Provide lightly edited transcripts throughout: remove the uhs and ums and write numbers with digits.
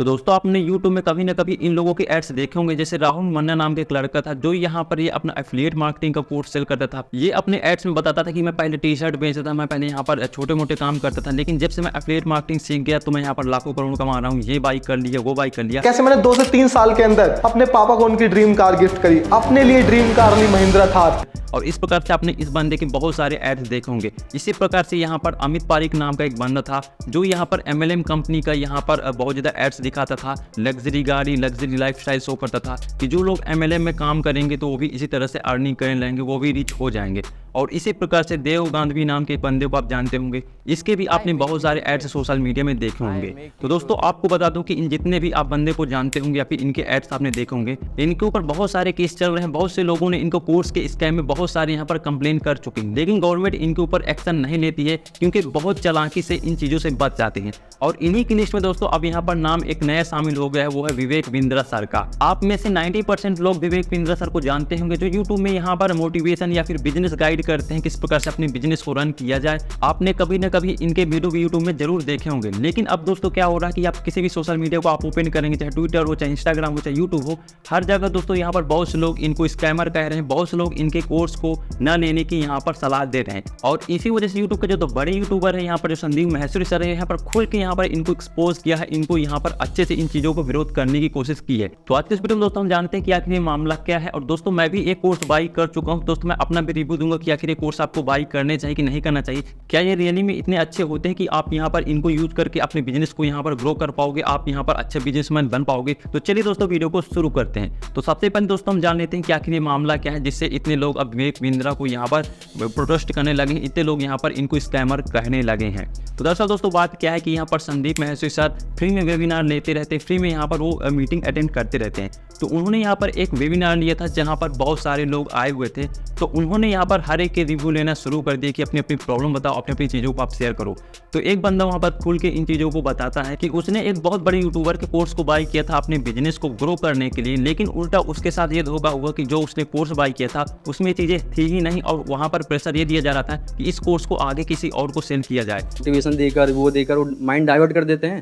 तो दोस्तों आपने यूट्यूब में कभी ना कभी इन लोगों के एड्स देखे होंगे। जैसे राहुल मन्ना नाम के एक लड़का था जो यहाँ पर ये अपना एफिलिएट मार्केटिंग का कोर्स सेल करता था। ये अपने एड्स में बताता था कि मैं पहले टी शर्ट बेचता था, मैं पहले यहाँ पर छोटे मोटे काम करता था, लेकिन जब से मैं एफिलिएट मार्केटिंग सीख गया तो मैं यहाँ पर लाखों करोड़ कमा रहा हूँ, ये बाइक कर लिया, वो बाइक कर लिया। कैसे मैंने 2 से 3 साल के अंदर अपने पापा को उनकी ड्रीम कार गिफ्ट करी, अपने लिए ड्रीम कार ली महिंद्रा थार। और इस प्रकार से आपने इस बंदे के बहुत सारे एड्स देखे होंगे। इसी प्रकार से यहाँ पर अमित पारिक नाम का एक बंदा था जो यहाँ पर MLM कंपनी का यहाँ पर बहुत ज़्यादा एड्स दिखाता था, लग्जरी गाड़ी, लग्जरी लाइफस्टाइल शो करता था कि जो लोग MLM में काम करेंगे तो वो भी इसी तरह से अर्निंग करने लगेंगे, वो भी रिच हो जाएंगे। और इसी प्रकार से देव गांधी नाम के बंदे को आप जानते होंगे, इसके भी आपने बहुत सारे एड्स सोशल मीडिया में देखे होंगे। तो दोस्तों आपको बता दूं कि इन जितने भी आप बंदे को जानते होंगे या फिर इनके एड्स आपने देखे होंगे, इनके ऊपर बहुत सारे केस चल रहे हैं। बहुत से लोगों ने इनको कोर्स के स्कैम में बहुत सारे यहाँ पर कंप्लेन कर चुके हैं, लेकिन गवर्नमेंट इनके ऊपर एक्शन नहीं लेती है क्योंकि बहुत चालाकी से इन चीज़ों से बच जाते हैं। और इन्हीं की लिस्ट में दोस्तों अब यहाँ पर नाम एक नया शामिल हो गया है, वो है विवेक बिंद्रा सर का। आप में से 90% लोग विवेक बिंद्रा सर को जानते होंगे जो यूट्यूब में यहाँ पर मोटिवेशन या फिर बिजनेस गाइड करते हैं, किस प्रकार से अपने बिजनेस को रन किया जाए। आपने कभी ना कभी इनके वीडियो भी यूट्यूब में जरूर देखे होंगे। लेकिन अब दोस्तों क्या हो रहा है कि आप किसी भी सोशल मीडिया को आप ओपन करेंगे, चाहे ट्विटर हो, चाहे इंस्टाग्राम हो, चाहे यूट्यूब हो, हर जगह दोस्तों यहाँ पर बहुत से लोग इनको स्कैमर कह रहे हैं, बहुत से लोग इनके कोर्स को न लेने की यहाँ पर सलाह दे रहे हैं। और इसी वजह से यूट्यूब के जो बड़े यूट्यूबर है यहाँ पर, जो संदीप महेश्वरी सर है, यहाँ पर खुल के यहाँ पर इनको एक्सपोज किया है, इनको यहाँ पर अच्छे से इन चीजों को विरोध करने की कोशिश की है। तो आज के इस वीडियो में दोस्तों हम जानते हैं कि आखिर ये मामला क्या है। और दोस्तों मैं भी एक कोर्स बाई कर चुका हूँ, दोस्तों मैं अपना भी रिव्यू दूंगा कि आखिर ये कोर्स आपको बाई करने चाहिए कि नहीं करना चाहिए, क्या ये रियली में इतने अच्छे होते हैं कि आप यहाँ पर इनको यूज करके अपने बिजनेस को यहाँ पर ग्रो कर पाओगे, आप यहाँ पर अच्छे बिजनेसमैन बन पाओगे। तो चलिए दोस्तों वीडियो को शुरू करते हैं। तो सबसे पहले दोस्तों हम जान लेते हैं कि आखिर ये मामला क्या है जिससे इतने लोग अब विवेक बिंद्रा को यहाँ पर प्रोटेस्ट करने लगे, इतने लोग यहाँ पर इनको स्कैमर कहने लगे हैं। तो दरअसल दोस्तों बात क्या है कि यहाँ पर संदीप महेश्वरी सर फ्री में वेबिनार लेते रहते हैं, फ्री में यहाँ पर वो मीटिंग अटेंड करते रहते हैं। तो उन्होंने यहाँ पर एक वेबिनार लिया था जहाँ पर बहुत सारे लोग आए हुए थे। तो उन्होंने यहाँ पर हर एक के रिव्यू लेना शुरू कर दिया कि अपनी अपनी प्रॉब्लम बताओ, अपनी अपनी चीज़ों को आप शेयर करो। तो एक बंदा वहाँ पर खुल के इन चीज़ों को बताता है कि उसने एक बहुत बड़े यूट्यूबर के कोर्स को बाई किया था अपने बिजनेस को ग्रो करने के लिए, लेकिन उल्टा उसके साथ ये धोखा हुआ कि जो उसने कोर्स बाई किया था उसमें चीज़ें थी ही नहीं, और वहाँ पर प्रेशर ये दिया जा रहा था कि इस कोर्स को आगे किसी और को सेल किया जाए। मोटिवेशन देकर वो माइंड डाइवर्ट कर देते हैं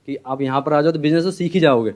कि आप यहाँ पर आ जाओ तो बिजनेस तो सीख ही जाओगे।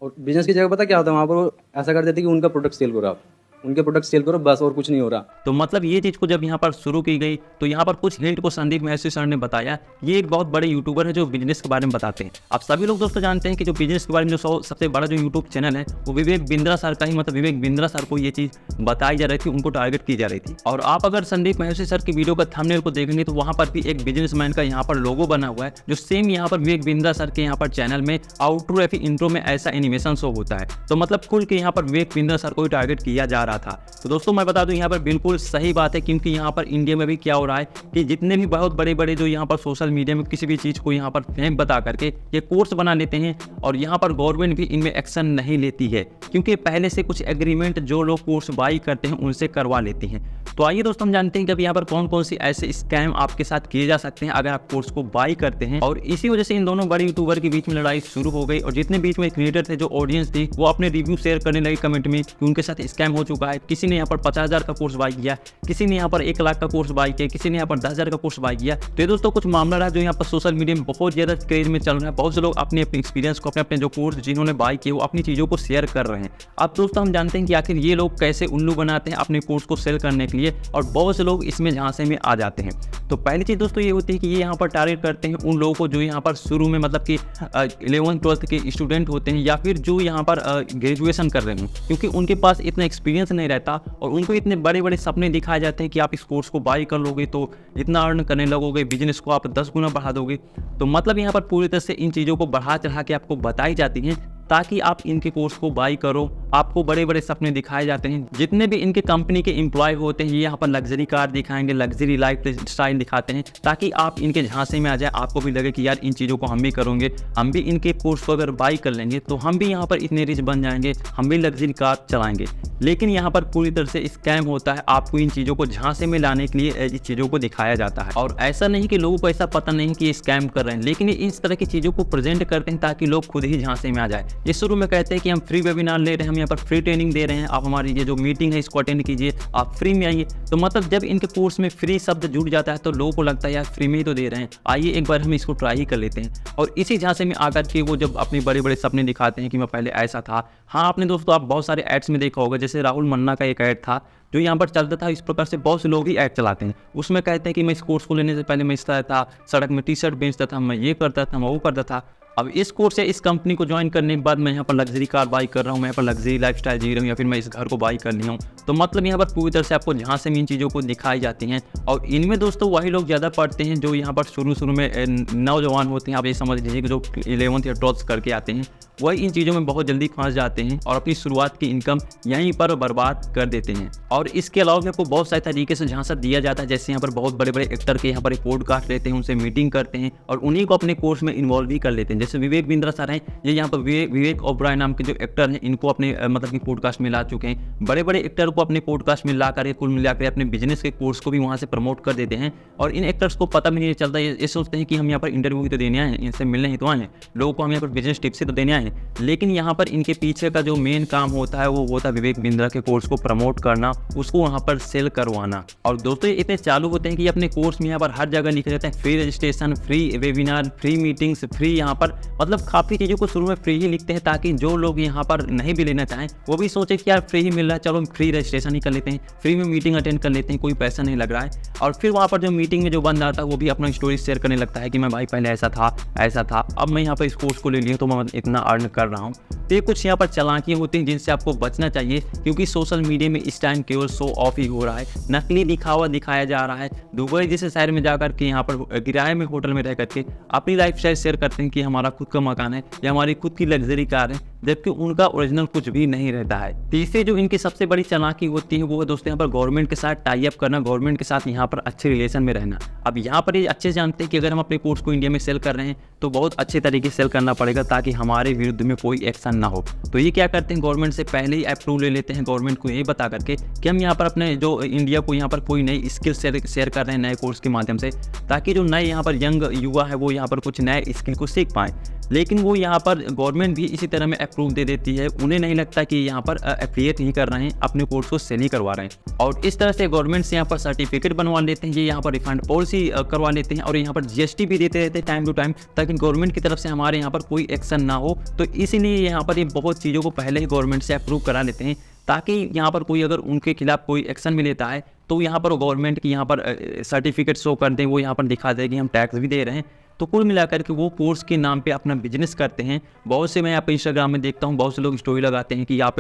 और बिजनेस की जगह पता क्या होता है, वहाँ पर वो ऐसा कर देते हैं कि उनका प्रोडक्ट सेल करो, आप उनके प्रोडक्ट सेल करो, बस और कुछ नहीं हो रहा। तो मतलब ये चीज़ को जब यहाँ पर शुरू की गई तो यहाँ पर कुछ हिंट को संदीप महेश्वरी सर ने बताया। ये एक बहुत बड़े यूट्यूबर है जो बिजनेस के बारे में बताते हैं। आप सभी लोग दोस्तों जानते हैं कि जो बिजनेस के बारे में जो सबसे बड़ा जो यूट्यूब चैनल है वो विवेक बिंद्रा सर का ही, मतलब विवेक बिंद्रा सर को ये चीज़ बताई जा रही थी, उनको टारगेट की जा रही थी। और आप अगर संदीप महेश्वरी सर की वीडियो का थंबनेल को देखेंगे तो वहाँ पर भी एक बिजनेसमैन का यहाँ पर लोगो बना हुआ है जो सेम यहाँ पर विवेक बिंद्रा सर के यहाँ पर चैनल में आउटरो या फिर इंट्रो में ऐसा एनिमेशन शो होता है। तो मतलब खुल के यहाँ पर विवेक बिंद्रा सर को टारगेट किया जा रहा था। तो दोस्तों मैं बता दूं यहाँ पर बिल्कुल सही बात है, क्योंकि यहाँ पर इंडिया में भी क्या हो रहा है कि जितने भी बहुत बड़े बड़े जो यहाँ पर सोशल मीडिया में किसी भी चीज़ को यहाँ पर फेम बता करके ये कोर्स बना लेते हैं, और यहाँ पर गवर्नमेंट भी इनमें एक्शन नहीं लेती है क्योंकि पहले से कुछ एग्रीमेंट जो लोग कोर्स बाई करते हैं उनसे करवा लेते हैं। तो आइए दोस्तों हम जानते हैं कि अब यहाँ पर कौन कौन सी ऐसे स्कैम आपके साथ किए जा सकते हैं अगर आप कोर्स को बाई करते हैं। और इसी वजह से इन दोनों बड़े यूट्यूबर के बीच में लड़ाई शुरू हो गई, और जितने बीच में क्रिएटर थे, जो ऑडियंस थी, वो अपने रिव्यू शेयर करने लगे कमेंट में कि उनके साथ स्कैम हो चुका है। किसी ने यहाँ पर 50,000 का कोर्स बाई किया, किसी ने यहाँ पर 1 लाख का कोर्स बाई किया, किसी ने यहाँ पर 10,000 का कोर्स बाई किया। तो ये दोस्तों कुछ मामला रहा जो यहाँ पर सोशल मीडिया में बहुत ज़्यादा क्रेज में चल रहा है। बहुत से लोग अपने अपने एक्सपीरियंस को, अपने अपने जो कोर्स जिन्होंने बाई किए वो अपनी चीज़ों को शेयर कर रहे हैं। अब दोस्तों हम जानते हैं कि आखिर ये लोग कैसे उल्लू बनाते हैं अपने कोर्स को सेल करने के लिए, और बहुत से लोग इसमें झांसे में आ जाते हैं। तो पहली चीज़ दोस्तों ये होती है कि ये यहाँ पर टारगेट करते हैं उन लोगों को जो यहाँ पर शुरू में मतलब कि 11th-12th के स्टूडेंट होते हैं, या फिर जो यहाँ पर ग्रेजुएशन कर रहे हैं, क्योंकि उनके पास इतना एक्सपीरियंस नहीं रहता और उनको इतने बड़े बड़े सपने दिखाए जाते हैं कि आप इस कोर्स को बाई कर लोगे तो इतना अर्न करने लगोगे, बिजनेस को आप 10 गुना बढ़ा दोगे। तो मतलब यहाँ पर पूरी तरह से इन चीज़ों को बढ़ा चढ़ा के आपको बताई जाती हैं ताकि आप इनके कोर्स को बाई करो। आपको बड़े बड़े सपने दिखाए जाते हैं। जितने भी इनके कंपनी के एम्प्लॉय होते हैं ये यहाँ पर लग्जरी कार दिखाएंगे, लग्जरी लाइफ स्टाइल दिखाते हैं ताकि आप इनके झांसे में आ जाए, आपको भी लगे कि यार इन चीज़ों को हम भी करेंगे, हम भी इनके कोर्स को अगर बाई कर लेंगे तो हम भी यहाँ पर इतने रिच बन जाएंगे, हम भी लग्जरी कार चलाएंगे। लेकिन यहाँ पर पूरी तरह से स्कैम होता है। आपको इन चीज़ों को झांसे में लाने के लिए इस चीज़ों को दिखाया जाता है, और ऐसा नहीं कि लोगों को ऐसा पता नहीं कि ये स्कैम कर रहे हैं, लेकिन ये इस तरह की चीज़ों को प्रेजेंट करते हैं ताकि लोग खुद ही झांसे में आ जाए। ये शुरू में कहते हैं कि हम फ्री वेबिनार ले रहे हैं, हम यहाँ पर फ्री ट्रेनिंग दे रहे हैं, आप हमारी ये जो मीटिंग है इसको अटेंड कीजिए, आप फ्री में आइए। तो मतलब जब इनके कोर्स में फ्री शब्द जुड़ जाता है तो लोगों को लगता है यार फ्री में ही तो दे रहे हैं, आइए एक बार हम इसको ट्राई ही कर लेते हैं। और इसी झांसे में आकर के वो जब अपने बड़े बड़े सपने दिखाते हैं कि मैं पहले ऐसा था। हाँ आपने दोस्तों आप बहुत सारे एड्स में देखा होगा, जैसे राहुल मन्ना का एक ऐड था जो यहाँ पर चलता था। इस प्रकार से बहुत से लोग ही ऐड चलाते हैं, उसमें कहते हैं कि मैं इस कोर्स को लेने से पहले मैं इस तरह था, सड़क में टी शर्ट बेचता था, मैं ये करता था, मैं वो करता था। अब इस कोर्स या इस कंपनी को ज्वाइन करने के बाद मैं यहाँ पर लग्जरी कार बाई कर रहा हूँ, मैं यहाँ पर लग्जरी लाइफस्टाइल जी रहा हूँ, या फिर मैं इस घर को बाई कर लिया हूँ। तो मतलब यहाँ पर पूरी तरह से आपको जहाँ से इन चीज़ों को दिखाई जाती हैं। और इनमें दोस्तों वही लोग ज़्यादा पढ़ते हैं जो यहाँ पर शुरू में नौजवान होते हैं। आप ये समझ लीजिए कि जो 11th या 12th करके आते हैं वही इन चीज़ों में बहुत जल्दी फंस जाते हैं और अपनी शुरुआत की इनकम यहीं पर बर्बाद कर देते हैं। और इसके अलावा आपको बहुत सारे तरीके से झांसा दिया जाता है, जैसे यहाँ पर बहुत बड़े बड़े एक्टर के यहाँ पर पॉडकास्ट लेते हैं, उनसे मीटिंग करते हैं और उन्हीं को अपने कोर्स में इन्वॉल्व भी कर लेते हैं। जैसे विवेक बिंद्रा सर हैं, ये यहाँ पर विवेक ओबराय नाम के जो एक्टर हैं इनको अपने मतलब कि पॉडकास्ट में ला चुके हैं। बड़े बड़े एक्टर को अपने पॉडकास्ट में ला कर कुल मिलाकर अपने बिजनेस के कोर्स को भी वहाँ से प्रमोट कर देते हैं। और इन एक्टर्स को पता भी नहीं चलता, ये सोचते हैं कि हम यहाँ पर इंटरव्यू ही तो देने आए हैं, इनसे मिलने ही तो आए हैं, लोगों को हम यहाँ पर बिजनेस टिप्स ही तो देने आए हैं। लेकिन यहाँ पर इनके पीछे का जो मेन काम होता है वो होता है विवेक बिंद्रा के कोर्स को प्रमोट करना, उसको वहाँ पर सेल करवाना। और दोस्तों ये इतने चालू होते हैं कि अपने कोर्स में यहाँ पर हर जगह लिखे रहते हैं free registration, free webinar, free meetings, free यहाँ पर मतलब काफ़ी चीज़ों को शुरू में फ्री ही लिखते हैं, ताकि जो लोग यहाँ पर नहीं भी लेना चाहें वो भी सोचे कि यार फ्री ही मिल रहा है, चलो फ्री रजिस्ट्रेशन ही कर लेते हैं, फ्री में मीटिंग अटेंड कर लेते हैं, कोई पैसा नहीं लग रहा है। और फिर वहाँ पर जो मीटिंग में जो बंद आता है वो भी अपना स्टोरी शेयर करने लगता है कि मैं भाई पहले ऐसा था, अब मैं यहाँ पर इस कोर्स को ले लिया तो मैं इतना अर्न कर रहा हूँ। तो ये कुछ यहाँ पर चालाकियाँ होती हैं जिनसे आपको बचना चाहिए, क्योंकि सोशल मीडिया में इस टाइम केवल शो ऑफ ही हो रहा है, नकली दिखावा दिखाया जा रहा है। दुबई जैसे शहर में जाकर के यहाँ पर किराए में होटल में रह करके अपनी लाइफस्टाइल शेयर करते हैं कि हमारा खुद का मकान है या हमारी खुद की लग्जरी कार है, जबकि उनका ओरिजिनल कुछ भी नहीं रहता है। तीसरी जो इनकी सबसे बड़ी चालाकी होती है वो है दोस्तों यहाँ पर गवर्नमेंट के साथ टाई अप करना, गवर्नमेंट के साथ यहाँ पर अच्छे रिलेशन में रहना। अब यहाँ पर ये अच्छे जानते हैं कि अगर हम अपने कोर्स को इंडिया में सेल कर रहे हैं तो बहुत अच्छे तरीके से सेल करना पड़ेगा ताकि हमारे विरुद्ध में कोई एक्शन ना हो। तो ये क्या करते हैं, गवर्नमेंट से पहले ही अप्रूव ले लेते हैं, गवर्नमेंट को यही बता करके कि हम यहाँ पर अपने जो इंडिया को यहाँ पर कोई नई स्किल शेयर कर रहे हैं नए कोर्स के माध्यम से, ताकि जो नए यहाँ पर यंग युवा है वो यहाँ पर कुछ नए स्किल को सीख पाएँ। लेकिन वो यहाँ पर गवर्नमेंट भी इसी तरह में अप्रूव दे देती है, उन्हें नहीं लगता कि यहाँ पर एफिलिएट नहीं कर रहे हैं, अपने कोर्स को सेल ही करवा रहे हैं। और इस तरह से गवर्नमेंट से यहाँ पर सर्टिफिकेट बनवा लेते हैं, ये यहाँ पर रिफंड पॉलिसी करवा लेते हैं और यहाँ पर जीएसटी भी देते रहते हैं टाइम टू टाइम, ताकि गवर्नमेंट की तरफ से हमारे यहाँ पर कोई एक्शन ना हो। तो इसीलिए यहाँ पर ये बहुत चीज़ों को पहले ही गवर्नमेंट से अप्रूव करा लेते हैं, ताकि यहाँ पर कोई अगर उनके खिलाफ कोई एक्शन भी लेता है तो यहाँ पर गवर्नमेंट की यहाँ पर सर्टिफिकेट शो कर दें, वो यहाँ पर दिखा दें कि हम टैक्स भी दे रहे हैं। तो कुल मिलाकर के वो कोर्स के नाम पे अपना बिजनेस करते हैं। बहुत से मैं यहाँ पे इंस्टाग्राम में देखता हूँ, बहुत से लोग स्टोरी लगाते हैं कि आप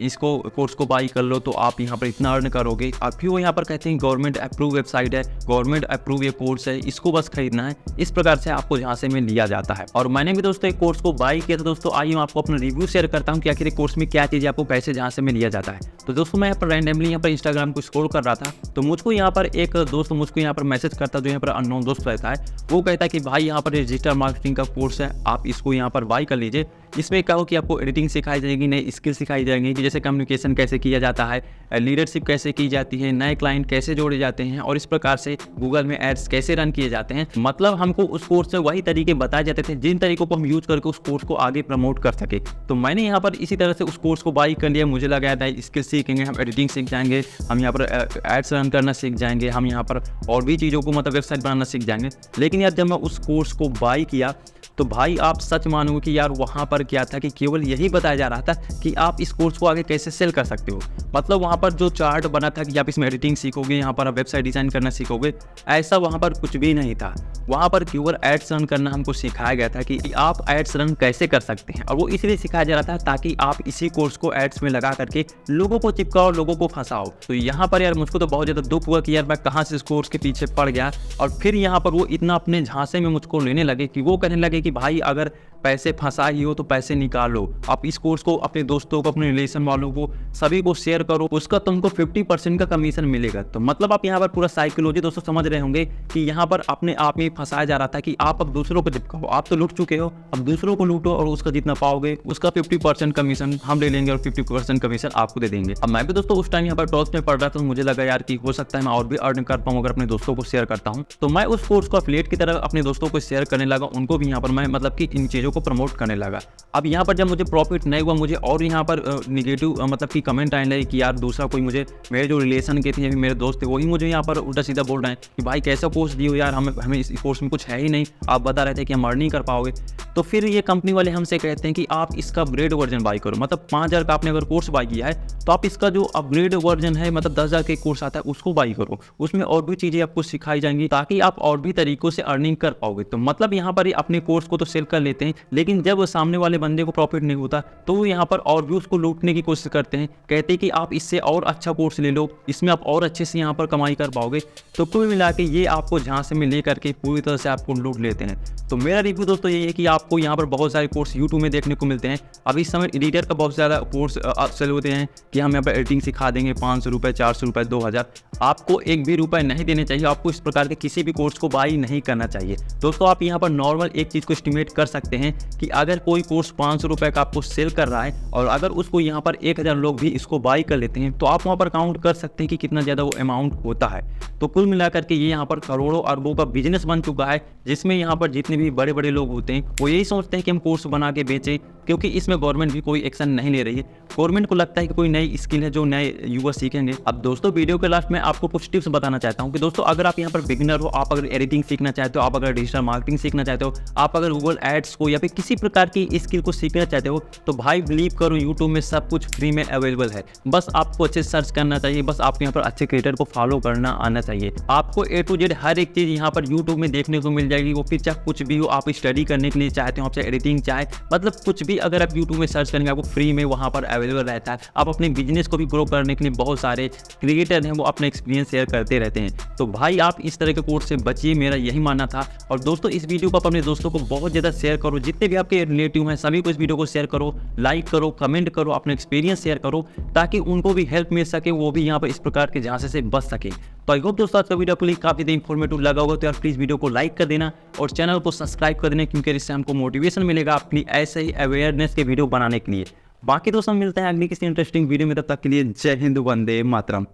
इसको कोर्स को बाई कर लो तो आप यहाँ पर इतना अर्न करोगे। अब फिर वो यहाँ पर कहते हैं गवर्नमेंट अप्रूव वेबसाइट है, गवर्नमेंट अप्रूव ये कोर्स है, इसको बस खरीदना है। इस प्रकार से आपको यहाँ से में लिया जाता है। और मैंने भी दोस्तों एक कोर्स को बाई किया था दोस्तों, आइए मैं आपको अपना रिव्यू शेयर करता हूँ कि आखिर कोर्स में क्या चीज़ें आपको पैसे जहाँ से में लिया जाता है। तो दोस्तों मैं यहाँ पर रैंडमली यहाँ पर इंस्टाग्राम को स्क्रॉल कर रहा था, तो मुझको यहाँ पर एक दोस्त मुझको यहाँ पर मैसेज करता, जो यहाँ पर अननोन दोस्त रहता है, वो कहता है कि भाई यहाँ पर डिजिटल मार्केटिंग का कोर्स है, आप इसको यहाँ पर बाई कर लीजिए। इसमें क्या हो कि आपको एडिटिंग सिखाई जाएगी, नई स्किल सिखाई जाएंगी कि जैसे कम्युनिकेशन कैसे किया जाता है, लीडरशिप कैसे की जाती है, नए क्लाइंट कैसे जोड़े जाते हैं और इस प्रकार से गूगल में एड्स कैसे रन किए जाते हैं। मतलब हमको उस कोर्स से वही तरीके बताए जाते थे जिन तरीकों को हम यूज करके उस कोर्स को आगे प्रमोट कर सके। तो मैंने यहाँ पर इसी तरह से उस कोर्स को बाई कर लिया। मुझे लगा था स्किल सीखेंगे, हम एडिटिंग सीख जाएंगे, हम यहाँ पर एड्स रन करना सीख जाएंगे, हम यहाँ पर और भी चीज़ों को मतलब वेबसाइट बनाना सीख जाएंगे। लेकिन यार जब मैं उस कोर्स को बाई किया तो भाई आप सच मानोगे कि यार वहाँ पर क्या था कि केवल यही बताया जा रहा था कि आप इस कोर्स को आगे कैसे सेल कर सकते हो। मतलब वहाँ पर जो चार्ट बना था कि आप इसमें एडिटिंग सीखोगे, यहाँ पर आप वेबसाइट डिज़ाइन करना सीखोगे, ऐसा वहाँ पर कुछ भी नहीं था। वहाँ पर केवल एड्स रन करना हमको सिखाया गया था कि आप एड्स रन कैसे कर सकते हैं, और वो इसलिए सिखाया जा रहा था ताकि आप इसी कोर्स को एड्स में लगा करके लोगों को चिपकाओ, लोगों को फंसाओ। तो यहाँ पर यार मुझको तो बहुत ज़्यादा दुख हुआ कि यार मैं कहाँ से इस कोर्स के पीछे पड़ गया। और फिर यहाँ पर वो इतना अपने झांसे में मुझको लेने लगे कि वो कहने लगे कि भाई अगर पैसे फंसा ही हो तो पैसे निकालो, आप इस कोर्स को अपने दोस्तों को, अपने रिलेशन वालों को, सभी को शेयर करो, उसका तुमको 50% का कमीशन मिलेगा। तो मतलब आप यहाँ पर पूरा साइकोलॉजी दोस्तों समझ रहे होंगे कि यहाँ पर अपने आप में फंसाया जा रहा था कि आप अब दूसरों को चिपकाओ, आप तो लूट चुके हो, अब दूसरों को लूटो और उसका जितना पाओगे उसका 50% कमीशन हम ले लेंगे और 50% कमीशन आपको दे देंगे। अब मैं भी दोस्तों उस टाइम यहाँ पर टॉप में पढ़ रहा था, तो मुझे लगा यार कि हो सकता है मैं और भी अर्न कर पाऊँ अगर अपने दोस्तों को शेयर करता हूँ। तो मैं उस कोर्स को एफिलिएट की तरह अपने दोस्तों को शेयर करने लगा, उनको भी यहाँ पर मैं मतलब कि इन चीज़ों को प्रमोट करने लगा। अब यहाँ पर जब मुझे प्रॉफिट नहीं हुआ, मुझे और यहाँ पर निगेटिव मतलब कि कमेंट आने लगे कि यार दूसरा कोई मुझे, मेरे जो रिलेशन के थे या फिर मेरे दोस्त थे वही मुझे यहाँ पर उल्टा सीधा बोल रहे हैं कि भाई कैसा कोर्स दियो यार, हमें इस कोर्स में कुछ है ही नहीं, आप बता रहे थे कि हम अर्न नहीं कर पाओगे। तो फिर ये कंपनी वाले हमसे कहते हैं कि आप इसका अपग्रेड वर्जन बाई करो, मतलब 5,000 का आपने अगर कोर्स बाई किया है तो आप इसका जो अपग्रेड वर्जन है मतलब 10,000 के कोर्स आता है उसको बाई करो, उसमें और भी चीज़ें आपको सिखाई जाएंगी ताकि आप और भी तरीकों से अर्निंग कर पाओगे। तो मतलब यहाँ पर ये अपने कोर्स को तो सेल कर लेते हैं, लेकिन जब सामने वाले बंदे को प्रॉफिट नहीं होता तो वो यहाँ पर और भी उसको लूटने की कोशिश करते हैं, कहते हैं कि आप इससे और अच्छा कोर्स ले लो, इसमें आप और अच्छे से यहाँ पर कमाई कर पाओगे। तो कुल मिला के ये आपको झांसे में ले करके पूरी तरह से आपको लूट लेते हैं। तो मेरा रिव्यू दोस्तों यही है कि आपको यहाँ पर बहुत सारे कोर्स यूट्यूब में देखने को मिलते हैं। अभी इस समय एडिटर का बहुत ज़्यादा कोर्स सेल होते हैं कि हम यहाँ पर एडिटिंग सिखा देंगे, 500 रुपये, 400 रुपये, 2,000। आपको एक भी रुपये नहीं देने चाहिए, आपको इस प्रकार के किसी भी कोर्स को बाई नहीं करना चाहिए। दोस्तों आप यहाँ पर नॉर्मल एक चीज़ को एस्टिमेट कर सकते हैं कि अगर कोई कोर्स 500 रुपये का आपको सेल कर रहा है और अगर उसको यहाँ पर 1,000 लोग भी इसको बाई कर लेते हैं तो आप वहाँ पर काउंट कर सकते हैं कि कितना ज़्यादा वो अमाउंट होता है। तो कुल मिलाकर के ये यहाँ पर करोड़ों अरबों का बिजनेस बन चुका है, जिसमें यहाँ पर जितने भी बड़े बड़े लोग होते हैं वो यही सोचते हैं कि हम कोर्स बना के बेचें, क्योंकि इसमें गवर्नमेंट भी कोई एक्शन नहीं ले रही है। गवर्नमेंट को लगता है कि कोई नई स्किल है जो नए युवा सीखेंगे। अब दोस्तों वीडियो के लास्ट में आपको कुछ टिप्स बताना चाहता हूँ कि दोस्तों अगर आप यहाँ पर बिगिनर हो, आप अगर एडिटिंग सीखना चाहते हो, आप अगर डिजिटल मार्केटिंग सीखना चाहते हो, आप अगर गूगल एड्स को या फिर किसी प्रकार की स्किल को सीखना चाहते हो, तो भाई बिलीव करो यूट्यूब में सब कुछ फ्री में अवेलेबल है। बस आपको अच्छे से सर्च करना चाहिए, बस आपको यहाँ पर अच्छे क्रिएटर को फॉलो करना आना चाहिए। आपको A to Z हर एक चीज़ यहाँ पर यूट्यूब में देखने को मिल जाएगी। वो फिर चाहे कुछ भी हो, आप स्टडी करने के लिए चाहते हो, आप चाहे एडिटिंग चाहे मतलब कुछ भी अगर आप यूट्यूब में सर्च करेंगे आपको फ्री में वहाँ पर अवेलेबल रहता है। आप अपने बिजनेस को भी ग्रो करने के लिए बहुत सारे क्रिएटर हैं वो अपने एक्सपीरियंस शेयर करते रहते हैं। तो भाई आप इस तरह के कोर्स से बचिए, मेरा यही मानना था। और दोस्तों इस वीडियो को आप अपने दोस्तों को बहुत ज़्यादा शेयर करो, जितने भी आपके रिलेटिव हैं सभी को इस वीडियो को शेयर करो, लाइक करो, कमेंट करो, अपने एक्सपीरियंस शेयर करो ताकि उनको भी हेल्प मिल सके, वो भी यहाँ पर इस प्रकार के झांसे से बच सके। तो आई होप दोस्तों आज का वीडियो आपको काफ़ी ज़्यादा इन्फॉर्मेटिव लगा होगा, तो यार प्लीज़ वीडियो को लाइक कर देना और चैनल को सब्सक्राइब कर देना, क्योंकि इससे हमको मोटिवेशन मिलेगा अपनी ऐसे ही अवेयरनेस के वीडियो बनाने के लिए। बाकी दोस्तों मिलते हैं अगली किसी इंटरेस्टिंग वीडियो में, तब तक के लिए जय हिंद, वंदे मातरम।